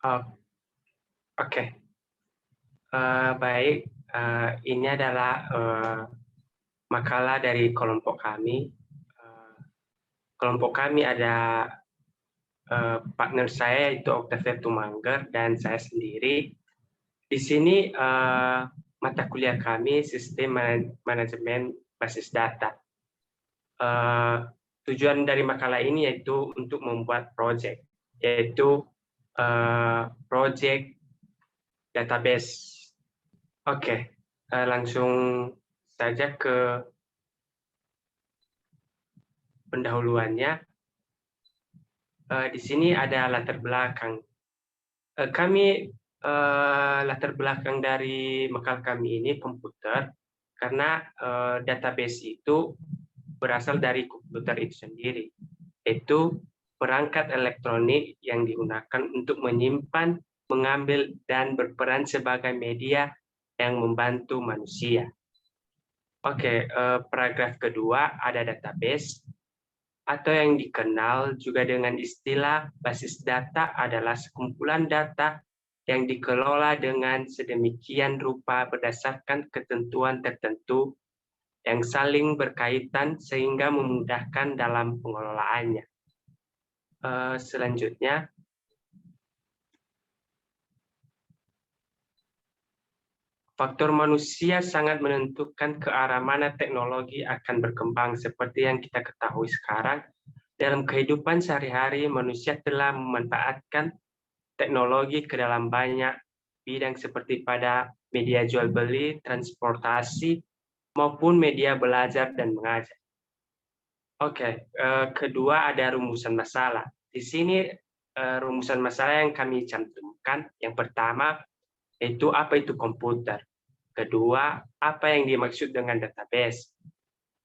Oh, oke. Baik, ini adalah makalah dari kelompok kami. Kelompok kami ada partner saya yaitu Octavia Tumangger dan saya sendiri. Di sini mata kuliah kami sistem manajemen basis data. Tujuan dari makalah ini yaitu untuk membuat project, yaitu project database. Oke, langsung saja ke pendahuluannya. Di sini ada latar belakang. Kami latar belakang dari makalah kami ini komputer, karena database itu berasal dari komputer itu sendiri, yaitu perangkat elektronik yang digunakan untuk menyimpan, mengambil, dan berperan sebagai media yang membantu manusia. Oke, paragraf kedua ada database, atau yang dikenal juga dengan istilah basis data adalah sekumpulan data yang dikelola dengan sedemikian rupa berdasarkan ketentuan tertentu yang saling berkaitan sehingga memudahkan dalam pengelolaannya. Selanjutnya, faktor manusia sangat menentukan ke arah mana teknologi akan berkembang. Seperti yang kita ketahui sekarang, dalam kehidupan sehari-hari manusia telah memanfaatkan teknologi ke dalam banyak bidang seperti pada media jual beli, transportasi, maupun media belajar dan mengajar. Oke, kedua ada rumusan masalah. Di sini rumusan masalah yang kami cantumkan, yang pertama yaitu apa itu komputer. Kedua, apa yang dimaksud dengan database.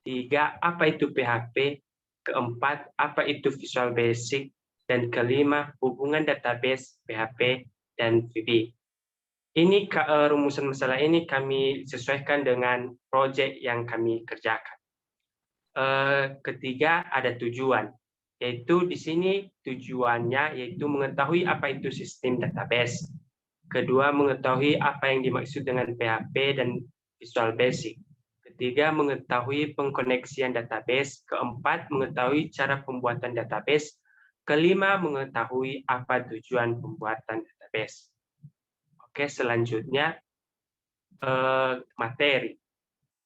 Tiga, apa itu PHP. Keempat, apa itu Visual Basic. Dan kelima, hubungan database, PHP, dan VB. Ini rumusan masalah ini kami sesuaikan dengan proyek yang kami kerjakan. Ketiga, ada tujuan, yaitu di sini tujuannya yaitu mengetahui apa itu sistem database. Kedua, mengetahui apa yang dimaksud dengan PHP dan Visual Basic. Ketiga, mengetahui pengkoneksian database. Keempat, mengetahui cara pembuatan database. Kelima, mengetahui apa tujuan pembuatan database. Oke, selanjutnya materi.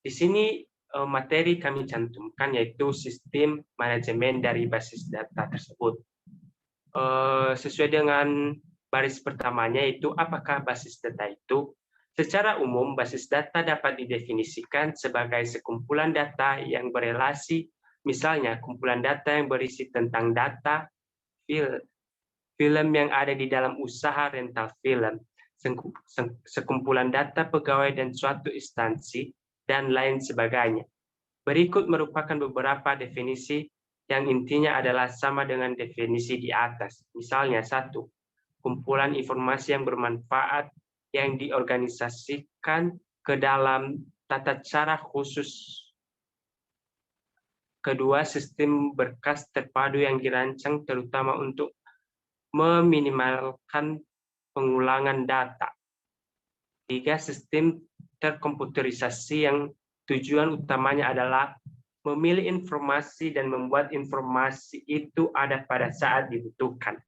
Di sini materi kami cantumkan yaitu sistem manajemen dari basis data tersebut. Sesuai dengan baris pertamanya yaitu apakah basis data itu? Secara umum, basis data dapat didefinisikan sebagai sekumpulan data yang berelasi, misalnya kumpulan data yang berisi tentang data, film yang ada di dalam usaha rental film, sekumpulan data pegawai dan suatu instansi, dan lain sebagainya. Berikut merupakan beberapa definisi yang intinya adalah sama dengan definisi di atas. Misalnya, satu, kumpulan informasi yang bermanfaat yang diorganisasikan ke dalam tata cara khusus. Kedua, sistem berkas terpadu yang dirancang terutama untuk meminimalkan pengulangan data. Tiga, sistem terkomputerisasi yang tujuan utamanya adalah memilih informasi dan membuat informasi itu ada pada saat dibutuhkan.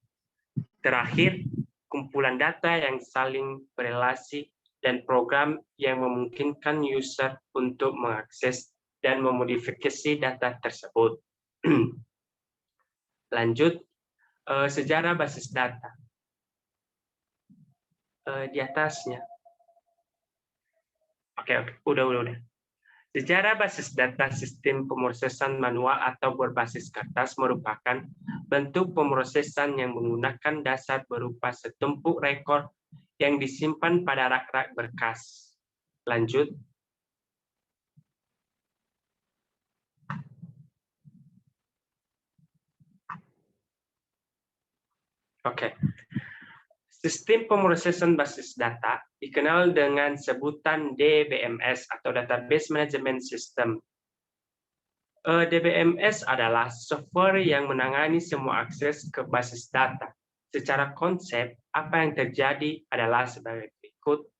Terakhir, kumpulan data yang saling berelasi dan program yang memungkinkan user untuk mengakses dan memodifikasi data tersebut. Lanjut, sejarah basis data. Di atasnya. Oke, udah. Sejarah basis data sistem pemrosesan manual atau berbasis kertas merupakan bentuk pemrosesan yang menggunakan dasar berupa setumpuk rekor yang disimpan pada rak-rak berkas. Lanjut. Oke. Sistem pemrosesan basis data dikenal dengan sebutan DBMS atau Database Management System. DBMS adalah software yang menangani semua akses ke basis data, Secara konsep, apa yang terjadi adalah sebagai berikut.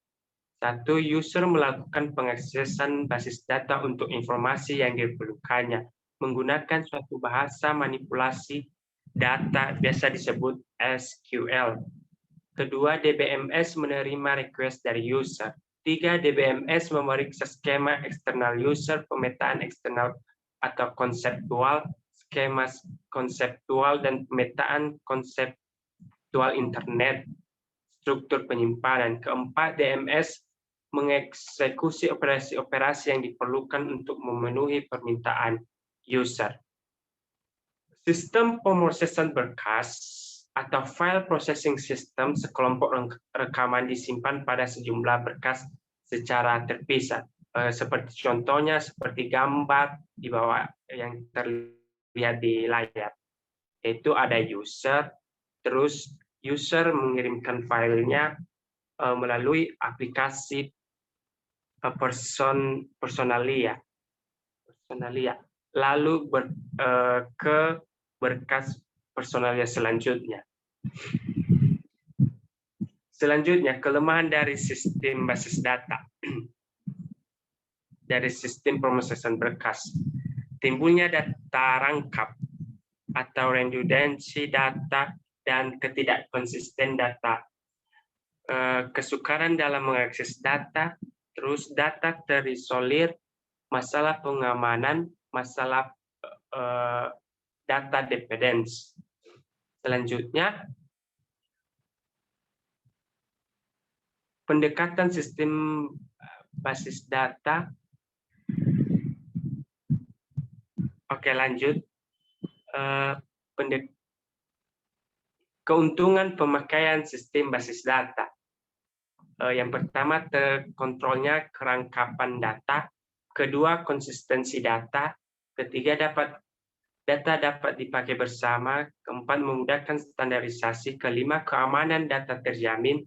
1. User melakukan pengaksesan basis data untuk informasi yang diperlukannya menggunakan suatu bahasa manipulasi data biasa disebut SQL. Kedua, DBMS menerima request dari user. 3. DBMS memeriksa skema eksternal user, pemetaan eksternal atau konseptual, skema konseptual, dan pemetaan konseptual internet, struktur penyimpanan. Keempat, DMS mengeksekusi operasi-operasi yang diperlukan untuk memenuhi permintaan user. Sistem pemrosesan berkas atau file processing system sekelompok rekaman disimpan pada sejumlah berkas secara terpisah. Seperti contohnya seperti gambar di bawah yang terlihat di layar. Itu ada user, terus user mengirimkan filenya melalui aplikasi personalia, lalu ke berkas personalia selanjutnya. Selanjutnya, kelemahan dari sistem basis data, dari sistem pemrosesan berkas. Timbulnya data rangkap atau redundansi data dan ketidakkonsisten data. Kesukaran dalam mengakses data, terus data terisolir, masalah pengamanan, masalah data dependence. Selanjutnya, pendekatan sistem basis data. Oke, lanjut. Keuntungan pemakaian sistem basis data. Yang pertama, terkontrolnya kerangkapan data. Kedua, konsistensi data. Ketiga, data dapat dipakai bersama. Keempat, memudahkan standarisasi. Kelima, keamanan data terjamin.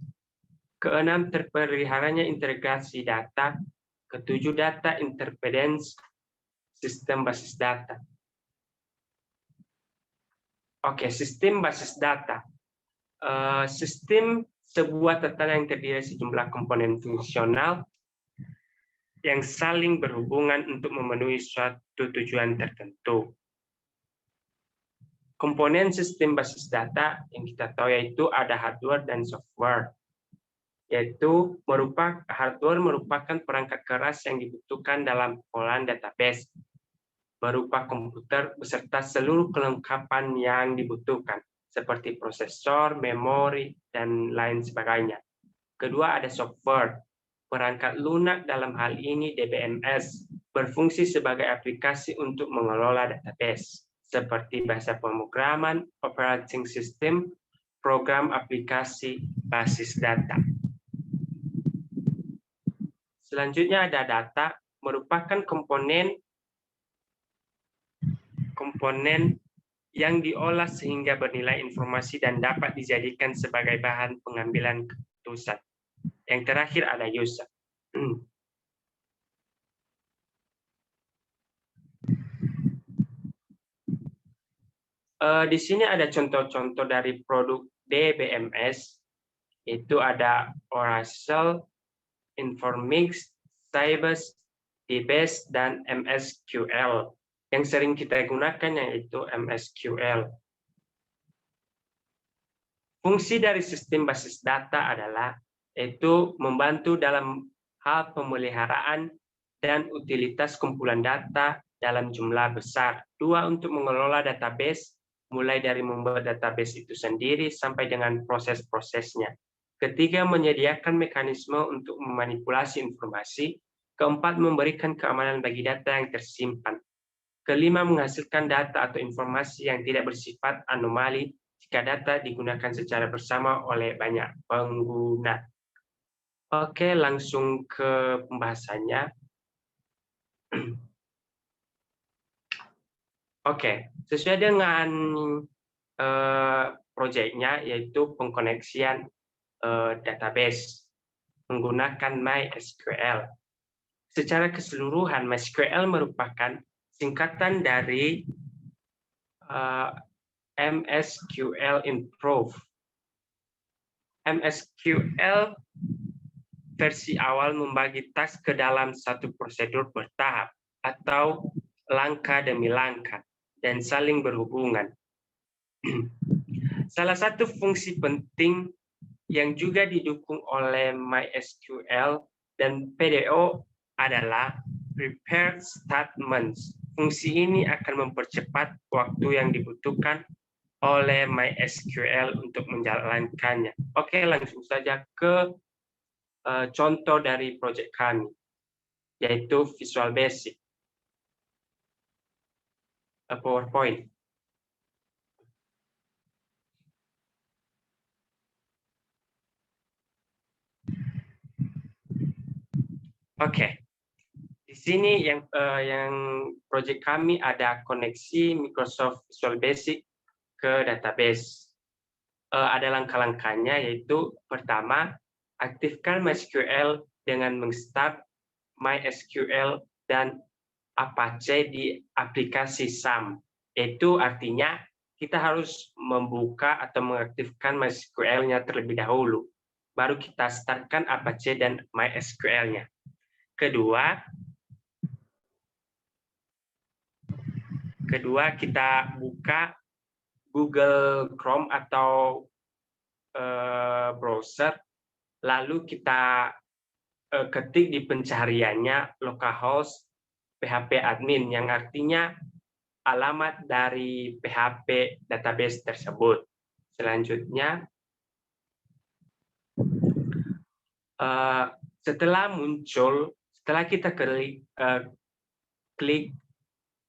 Keenam, terpeliharanya integrasi data. Ketujuh, data interdependence sistem basis data. Oke, sistem basis data. Sistem sebuah tatanan yang terdiri dari sejumlah komponen fungsional yang saling berhubungan untuk memenuhi suatu tujuan tertentu. Komponen sistem basis data yang kita tahu yaitu ada hardware dan software. Yaitu hardware merupakan perangkat keras yang dibutuhkan dalam pengolahan database, berupa komputer beserta seluruh kelengkapan yang dibutuhkan, seperti prosesor, memori, dan lain sebagainya. Kedua, ada software. Perangkat lunak dalam hal ini DBMS berfungsi sebagai aplikasi untuk mengelola database, seperti bahasa pemrograman, operating system, program aplikasi basis data. Selanjutnya ada data, merupakan komponen yang diolah sehingga bernilai informasi dan dapat dijadikan sebagai bahan pengambilan keputusan. Yang terakhir ada user. Di sini ada contoh-contoh dari produk DBMS, itu ada Oracle, Informix, Sybase, DBase, dan MSQL. Yang sering kita gunakan yaitu MSQL. Fungsi dari sistem basis data adalah yaitu membantu dalam hal pemeliharaan dan utilitas kumpulan data dalam jumlah besar. Dua, untuk mengelola database, mulai dari membuat database itu sendiri sampai dengan proses-prosesnya. Ketiga, menyediakan mekanisme untuk memanipulasi informasi. Keempat, memberikan keamanan bagi data yang tersimpan. Kelima, menghasilkan data atau informasi yang tidak bersifat anomali jika data digunakan secara bersama oleh banyak pengguna. Oke, langsung ke pembahasannya. Oke, sesuai dengan proyeknya, yaitu pengkoneksian database menggunakan MySQL. Secara keseluruhan, MySQL merupakan singkatan dari MSQL Improve MSQL versi awal membagi task ke dalam satu prosedur bertahap atau langkah demi langkah dan saling berhubungan. Salah satu fungsi penting yang juga didukung oleh MySQL dan PDO adalah prepared statements. Fungsi ini akan mempercepat waktu yang dibutuhkan oleh MySQL untuk menjalankannya. Oke, langsung saja ke contoh dari proyek kami, yaitu Visual Basic, PowerPoint. Oke, di sini yang proyek kami ada koneksi Microsoft Visual Basic ke database. Ada langkah-langkahnya, yaitu pertama, aktifkan MySQL dengan menstart MySQL dan Apache di aplikasi SAM. Itu artinya kita harus membuka atau mengaktifkan MySQL-nya terlebih dahulu. Baru kita startkan Apache dan MySQL-nya. Kedua, kita buka Google Chrome atau browser, lalu kita ketik di pencariannya localhost PHP admin, yang artinya alamat dari PHP database tersebut. Selanjutnya, setelah kita klik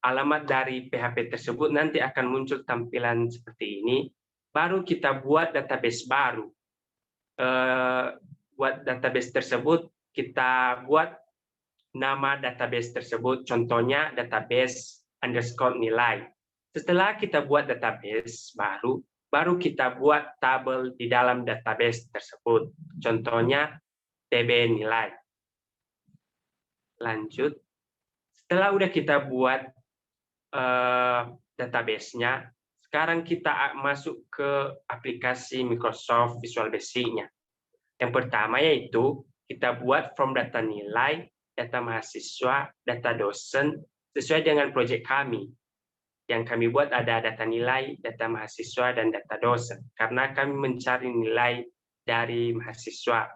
alamat dari PHP tersebut, nanti akan muncul tampilan seperti ini. Baru kita buat database baru. Buat database tersebut, kita buat nama database tersebut, contohnya database _nilai. Setelah kita buat database baru kita buat tabel di dalam database tersebut, contohnya DB nilai. Lanjut, setelah udah kita buat database-nya, sekarang kita masuk ke aplikasi Microsoft Visual Basic-nya. Yang pertama yaitu kita buat form data nilai, data mahasiswa, data dosen, sesuai dengan proyek kami. Yang kami buat ada data nilai, data mahasiswa, dan data dosen, karena kami mencari nilai dari mahasiswa.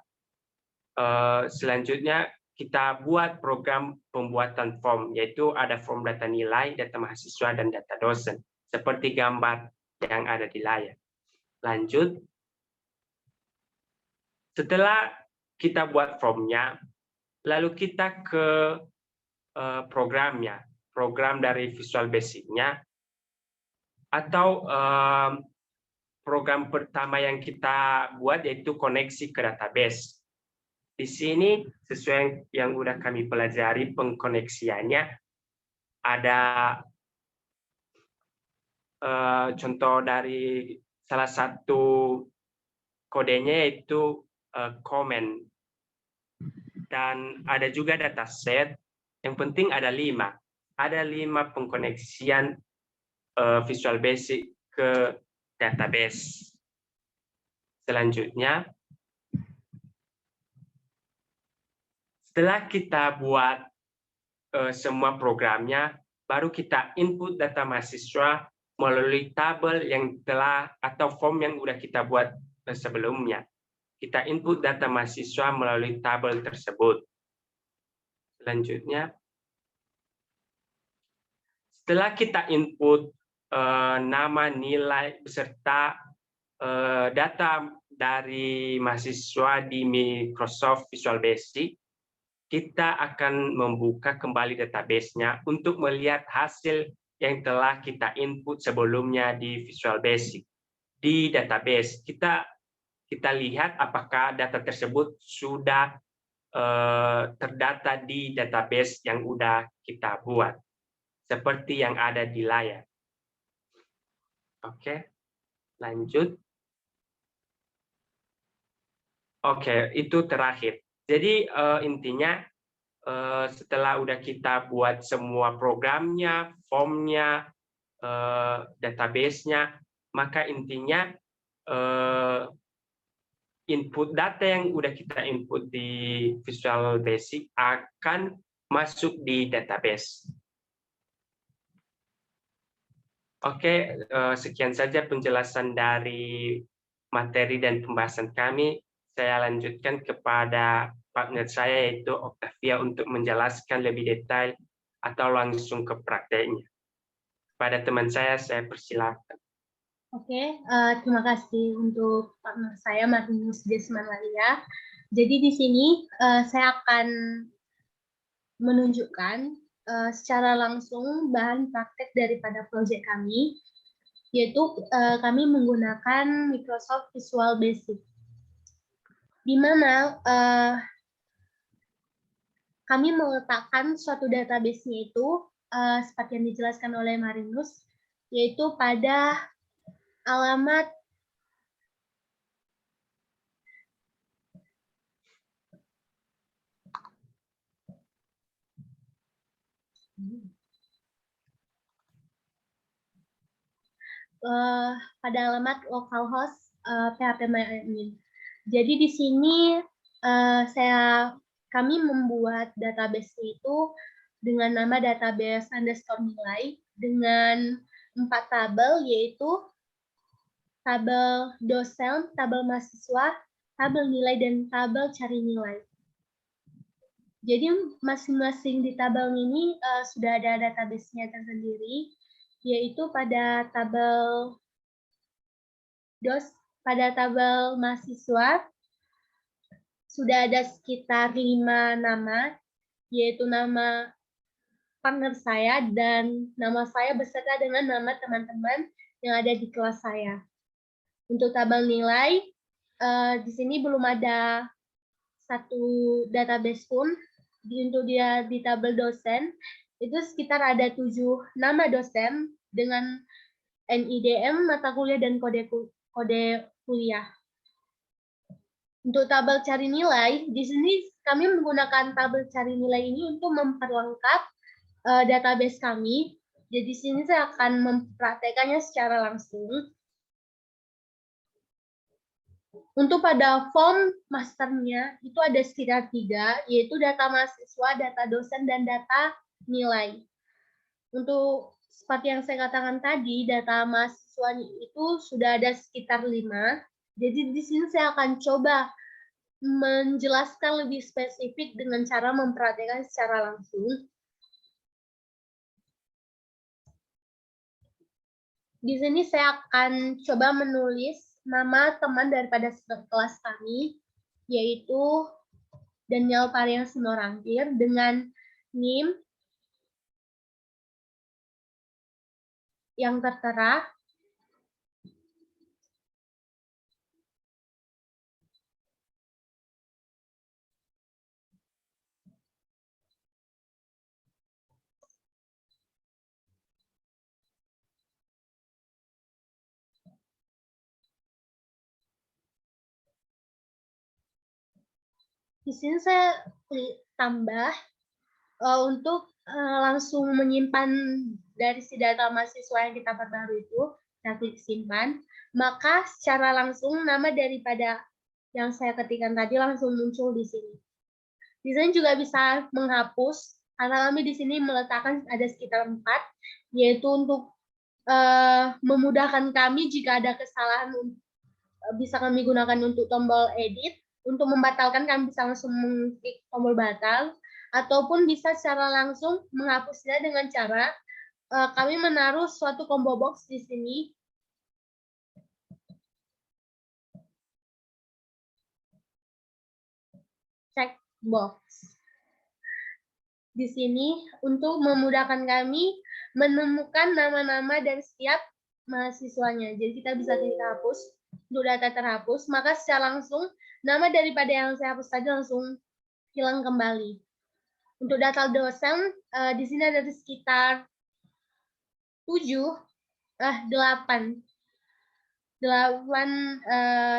Selanjutnya, kita buat program pembuatan form, yaitu ada form data nilai, data mahasiswa, dan data dosen, seperti gambar yang ada di layar. Lanjut, setelah kita buat formnya, lalu kita ke programnya, program dari Visual Basic-nya, atau program pertama yang kita buat yaitu koneksi ke database. Di sini, sesuai yang udah kami pelajari pengkoneksiannya, ada contoh dari salah satu kodenya yaitu comment. Dan ada juga dataset, yang penting ada 5. Ada 5 pengkoneksian Visual Basic ke database. Selanjutnya, setelah kita buat semua programnya, baru kita input data mahasiswa melalui tabel yang atau form yang sudah kita buat sebelumnya. Kita input data mahasiswa melalui tabel tersebut. Selanjutnya, setelah kita input nama, nilai, beserta data dari mahasiswa di Microsoft Visual Basic, kita akan membuka kembali database-nya untuk melihat hasil yang telah kita input sebelumnya di Visual Basic. Di database, kita lihat apakah data tersebut sudah terdata di database yang sudah kita buat, seperti yang ada di layar. Oke, lanjut. Oke, itu terakhir. Jadi intinya setelah udah kita buat semua programnya, formnya, database-nya, maka intinya input data yang udah kita input di Visual Basic akan masuk di database. Oke, sekian saja penjelasan dari materi dan pembahasan kami. Saya lanjutkan kepada partner saya, yaitu Octavia, untuk menjelaskan lebih detail atau langsung ke prakteknya. Pada teman saya persilakan. Oke, terima kasih untuk partner saya, Martinus Desmanalia. Jadi di sini saya akan menunjukkan secara langsung bahan praktek daripada proyek kami, yaitu kami menggunakan Microsoft Visual Basic, di mana kami meletakkan suatu database-nya itu seperti yang dijelaskan oleh Marinus, yaitu pada alamat localhost phpMyAdmin. Jadi di sini kami membuat database itu dengan nama database underscore nilai dengan 4 tabel, yaitu tabel dosen, tabel mahasiswa, tabel nilai, dan tabel cari nilai. Jadi masing-masing di tabel ini sudah ada database-nya tersendiri, yaitu pada tabel mahasiswa sudah ada sekitar 5 nama, yaitu nama partner saya dan nama saya beserta dengan nama teman-teman yang ada di kelas saya. Untuk tabel nilai, di sini belum ada satu database pun. Untuk dia di tabel dosen, itu sekitar ada 7 nama dosen dengan NIDM, mata kuliah, dan kode kuliah. Untuk tabel cari nilai, di sini kami menggunakan tabel cari nilai ini untuk memperlengkap database kami. Jadi di sini saya akan mempraktekannya secara langsung. Untuk pada form masternya itu ada sekitar 3, yaitu data mahasiswa, data dosen, dan data nilai. Untuk seperti yang saya katakan tadi, data mahasiswa itu sudah ada sekitar 5. Jadi di sini saya akan coba menjelaskan lebih spesifik dengan cara mempraktekkan secara langsung. Di sini saya akan coba menulis nama teman daripada kelas kami, yaitu Daniel Pariang Sinorangkir, dengan NIM yang tertera. Di sini saya tambah untuk langsung menyimpan dari si data mahasiswa yang kita perbarui itu, saya klik simpan, maka secara langsung nama daripada yang saya ketikkan tadi langsung muncul di sini. Di sini juga bisa menghapus, karena kami di sini meletakkan ada sekitar 4, yaitu untuk memudahkan kami jika ada kesalahan, bisa kami gunakan untuk tombol edit. Untuk membatalkan kami bisa langsung mengklik tombol batal, ataupun bisa secara langsung menghapusnya dengan cara kami menaruh suatu combo box di sini. Checkbox. Di sini untuk memudahkan kami menemukan nama-nama dari setiap mahasiswanya. Jadi kita bisa klik hapus. Untuk data terhapus, maka secara langsung nama daripada yang saya hapus tadi langsung hilang kembali. Untuk data dosen, di sini ada sekitar 8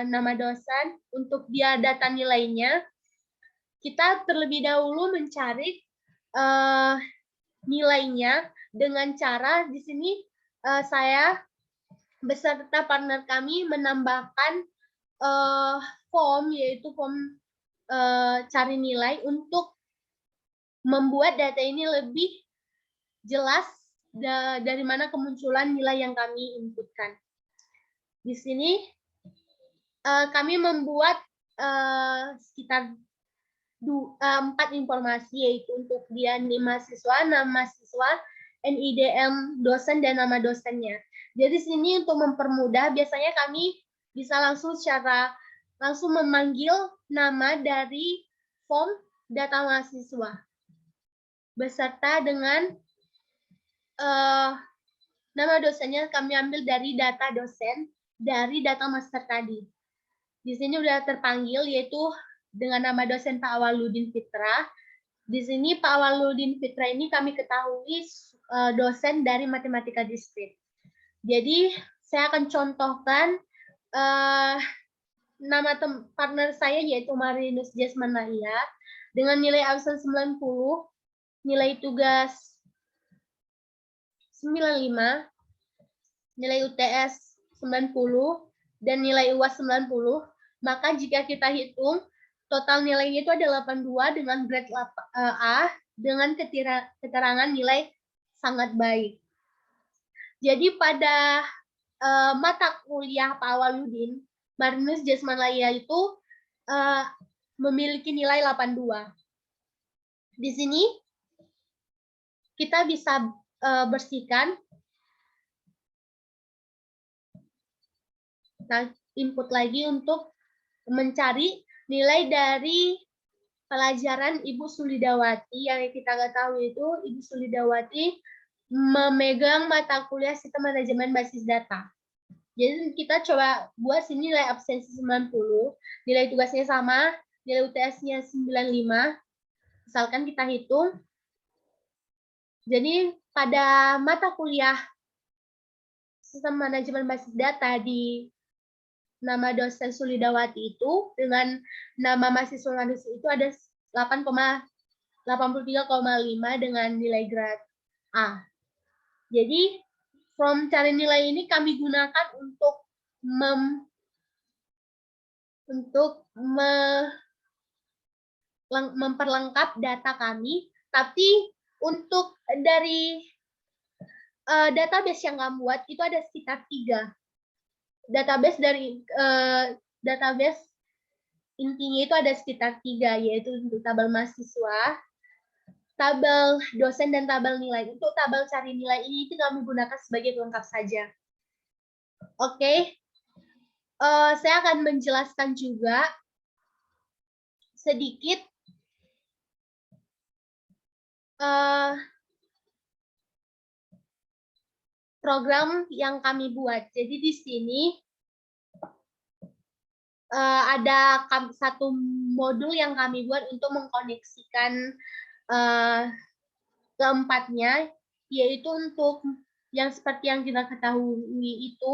nama dosen. Untuk dia data nilainya, kita terlebih dahulu mencari nilainya dengan cara di sini saya beserta partner kami menambahkan form, yaitu form cari nilai untuk membuat data ini lebih jelas dari mana kemunculan nilai yang kami inputkan. Di sini kami membuat sekitar 4 informasi, yaitu untuk dia mahasiswa, nama mahasiswa, NIDM dosen, dan nama dosennya. Jadi sini untuk mempermudah, biasanya kami bisa langsung memanggil nama dari form data mahasiswa beserta dengan nama dosennya kami ambil dari data dosen dari data master tadi. Di sini sudah terpanggil, yaitu dengan nama dosen Pak Awaludin Fitra. Di sini Pak Awaludin Fitra ini kami ketahui dosen dari matematika diskrit. Jadi saya akan contohkan nama partner saya, yaitu Marinus Jasmanaya, dengan nilai absen 90, nilai tugas 95, nilai UTS 90, dan nilai UAS 90. Maka jika kita hitung, total nilainya itu ada 82 dengan grade A dengan keterangan nilai sangat baik. Jadi pada mata kuliah Pak Awaludin, Marinus Jasmanaya itu memiliki nilai 82. Di sini kita bisa bersihkan, input lagi untuk mencari nilai dari pelajaran Ibu Sulidawati. Yang kita ketahui itu Ibu Sulidawati memegang mata kuliah sistem manajemen basis data. Jadi kita coba buat sini nilai absensi 90, nilai tugasnya sama, nilai UTS-nya 95. Misalkan kita hitung. Jadi pada mata kuliah sistem manajemen basis data di nama dosen Sulidawati itu dengan nama mahasiswa itu ada 8,83,5 dengan nilai grade A. Jadi form cari nilai ini kami gunakan untuk memperlengkap data kami, tapi untuk dari database yang kami buat itu ada sekitar 3. Database dari database intinya itu ada sekitar 3, yaitu untuk tabel mahasiswa, tabel dosen, dan tabel nilai. Untuk tabel cari nilai ini itu kami gunakan sebagai pelengkap saja. Oke, saya akan menjelaskan juga sedikit program yang kami buat. Jadi di sini ada satu modul yang kami buat untuk mengkoneksikan keempatnya, yaitu untuk yang seperti yang kita ketahui itu,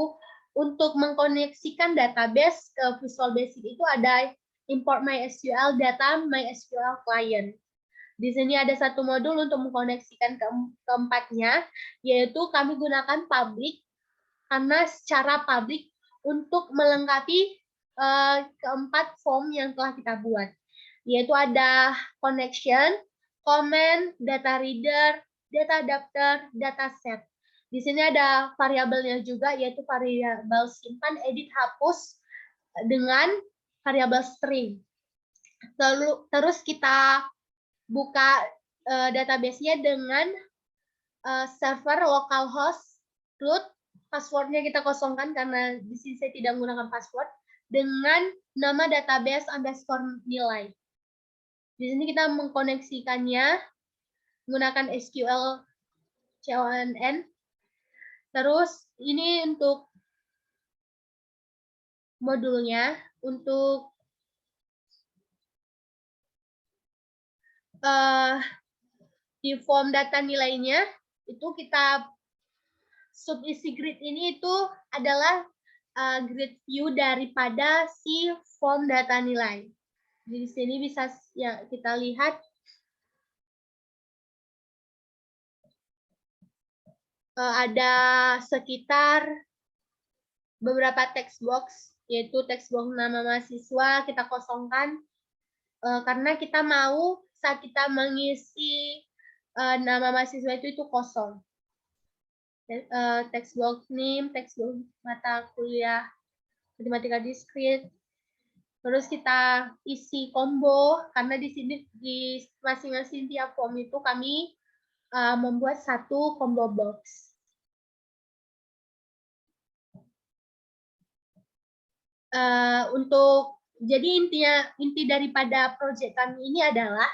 untuk mengkoneksikan database ke Visual Basic itu ada import MySQL data, MySQL client. Di sini ada satu modul untuk mengkoneksikan keempatnya, yaitu kami gunakan public, karena secara public untuk melengkapi keempat form yang telah kita buat, yaitu ada connection, comment, data reader, data adapter, data set. Di sini ada variabelnya juga, yaitu variabel simpan, edit, hapus dengan variabel string. Terus kita buka database-nya dengan server localhost root, passwordnya kita kosongkan karena di sini saya tidak menggunakan password, dengan nama database underscore nilai. Di sini kita mengkoneksikannya menggunakan SQL CONN. Terus ini untuk modulnya, untuk di form data nilainya itu kita subisi grid ini itu adalah grid view daripada si form data nilai. Di sini bisa ya kita lihat ada sekitar beberapa text box yaitu textbox nama mahasiswa kita kosongkan karena kita mau saat kita mengisi nama mahasiswa itu kosong. Textbox name, textbox mata kuliah matematika diskrit. Terus kita isi combo karena di sini di masing-masing tiap form itu kami membuat satu combo box. Jadi inti daripada proyek kami ini adalah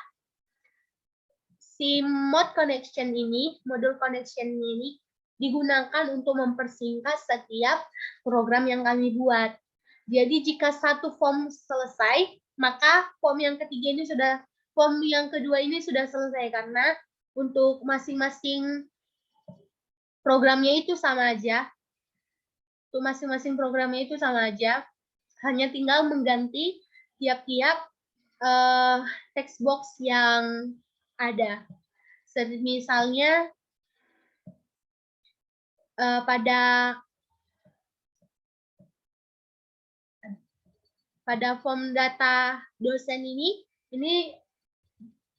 si modul connection ini digunakan untuk mempersingkat setiap program yang kami buat. Jadi jika satu form selesai, maka form yang kedua ini sudah selesai karena untuk masing-masing programnya itu sama aja. Untuk masing-masing programnya itu sama aja. Hanya tinggal mengganti tiap-tiap text box yang ada. Misalnya pada form data dosen ini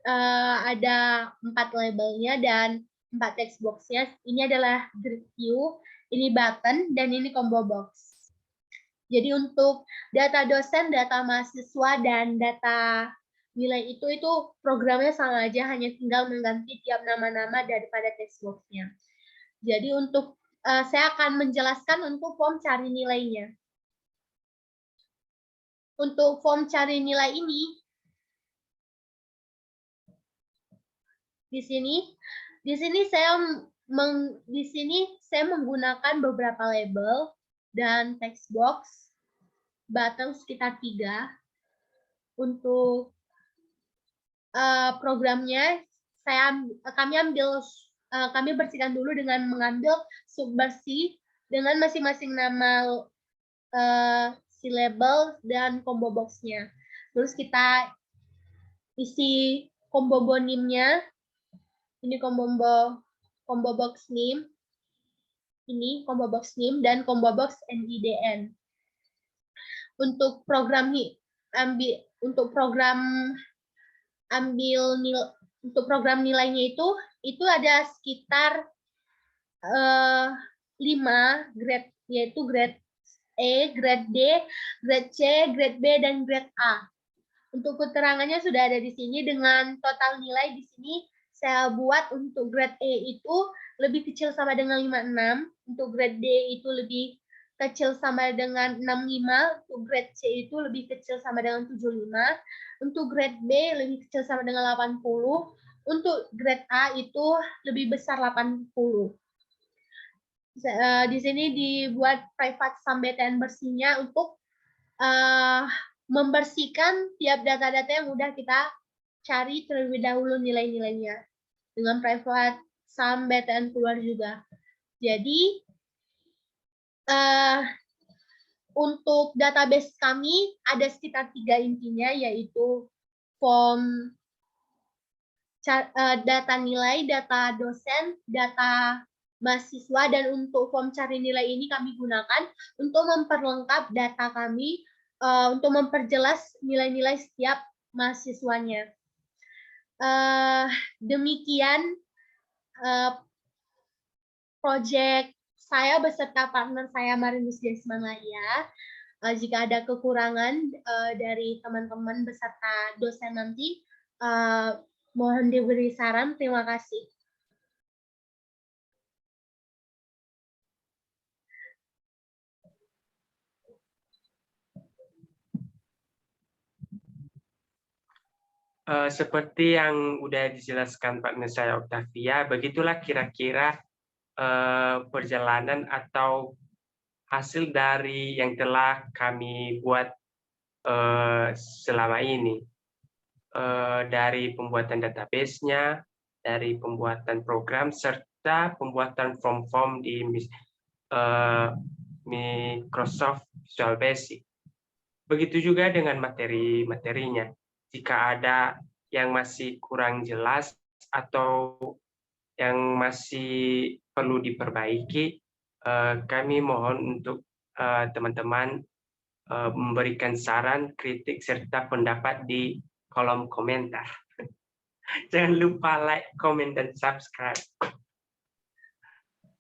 ada 4 labelnya dan 4 text box-nya. Ini adalah grid view, ini button, dan ini combo box. Jadi untuk data dosen, data mahasiswa, dan data nilai itu programnya sama aja, hanya tinggal mengganti tiap nama-nama daripada text box-nya. Jadi untuk saya akan menjelaskan untuk form cari nilainya. Untuk form cari nilai ini, di sini saya menggunakan beberapa label dan text box, button sekitar 3. Untuk programnya kami bersihkan dulu dengan mengambil subbersih dengan masing-masing nama si label dan combo box-nya. Terus kita isi combo name-nya. Ini combo box name. Ini combo box name dan combo box NIDN. Untuk program nilainya itu ada sekitar 5 grade, yaitu grade E, grade D, grade C, grade B, dan grade A. Untuk keterangannya sudah ada di sini dengan total nilai di sini saya buat untuk grade E itu lebih kecil sama dengan 56, untuk grade D itu lebih kecil sama dengan 65, untuk grade C itu lebih kecil sama dengan 75, untuk grade B lebih kecil sama dengan 80, untuk grade A itu lebih besar 80. Di sini dibuat private sum BTN bersihnya untuk membersihkan tiap data-data yang udah kita cari terlebih dahulu nilai-nilainya dengan private sum BTN keluar juga. Jadi untuk database kami ada sekitar 3 intinya, yaitu form data nilai, data dosen, data mahasiswa, dan untuk form cari nilai ini kami gunakan untuk memperlengkap data kami, untuk memperjelas nilai-nilai setiap mahasiswanya. Demikian proyek saya beserta partner saya Marinus Desmanaya. Jika ada kekurangan dari teman-teman beserta dosen nanti, mohon diberi saran. Terima kasih. Seperti yang udah dijelaskan partner saya Octavia, begitulah kira-kira perjalanan atau hasil dari yang telah kami buat selama ini. Dari pembuatan database-nya, dari pembuatan program, serta pembuatan form-form di Microsoft Visual Basic. Begitu juga dengan materi-materinya. Jika ada yang masih kurang jelas atau yang masih perlu diperbaiki, kami mohon untuk teman-teman memberikan saran, kritik, serta pendapat di kolom komentar. Jangan lupa like, komen, dan subscribe.